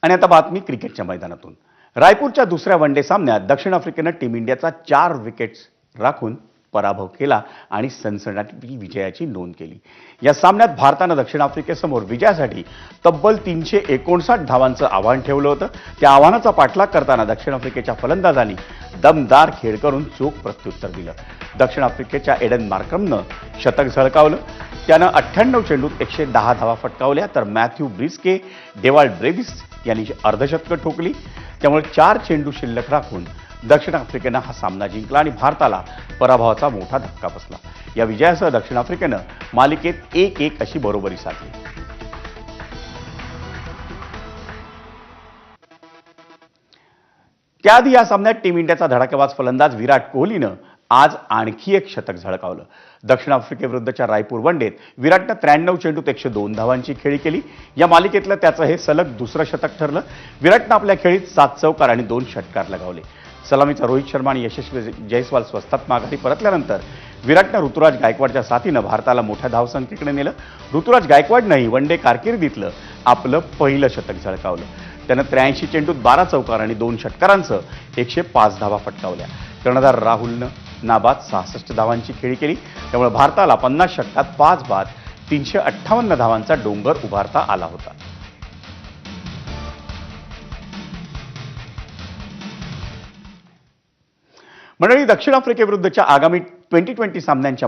आणि आता बातमी क्रिकेटच्या मैदानातून। रायपूरच्या दुसऱ्या वनडे सामन्यात दक्षिण आफ्रिकेनं टीम इंडियाचा 4 विकेट्स राखून पराभव केला आणि सनसनाटी विजयाची नोंद केली। या सामन्यात भारतानं दक्षिण आफ्रिकेसमोर विजयासाठी तब्बल 359 धावांचं आव्हान ठेवलं होतं। त्या आव्हानाचा पाठलाग करताना दक्षिण आफ्रिकेच्या फलंदाजांनी दमदार खेळ करून चोख प्रत्युत्तर दिलं। दक्षिण आफ्रिकेच्या एडन मार्करमनं शतक झळकावलं। त्यानं 98 चेंडूत 110 धावा फटकावल्या, तर मॅथ्यू ब्रिस्के, डेवाल्ड ब्रेविस यांनी अर्धशतकं ठोकली। त्यामुळे 4 चेंडू शिल्लक राखून दक्षिण आफ्रिकेनं हा सामना जिंकला आणि भारताला पराभवाचा मोठा धक्का बसला। या विजयासह दक्षिण आफ्रिकेनं मालिकेत 1-1 अशी बरोबरी साधली। त्याआधी या सामन्यात टीम इंडियाचा धडाकेबाज फलंदाज विराट कोहलीनं आज आणखी एक शतक झळकावलं। दक्षिण आफ्रिकेविरुद्धच्या रायपूर वनडेत विराटनं 93 चेंडूत 102 धावांची खेळी केली। या मालिकेतलं त्याचं हे सलग दुसरं शतक ठरलं। विराटनं आपल्या खेळीत 7 चौकार आणि 2 षटकार लगावले। सलामीचा रोहित शर्मा आणि यशस्वी जयस्वाल स्वस्तात माघारी परतल्यानंतर विराटनं ऋतुराज गायकवाडच्या साथीनं भारताला मोठ्या धावसंख्येकडे नेलं। ऋतुराज गायकवाडनंही वनडे कारकिर्दीतलं आपलं पहिलं शतक झळकावलं। त्यानं 83 चेंडूत 12 चौकार आणि 2 षटकारांसह 105 धावा फटकावल्या। कर्णधार राहुलनं नाबाद 66 धावांची खेळी केली। त्यामुळे भारताला 50 षटकात 5 बाद 358 धावांचा डोंगर उभारता आला होता। मंडळी, दक्षिण आफ्रिकेविरुद्धच्या आगामी 2020 सामन्यांच्या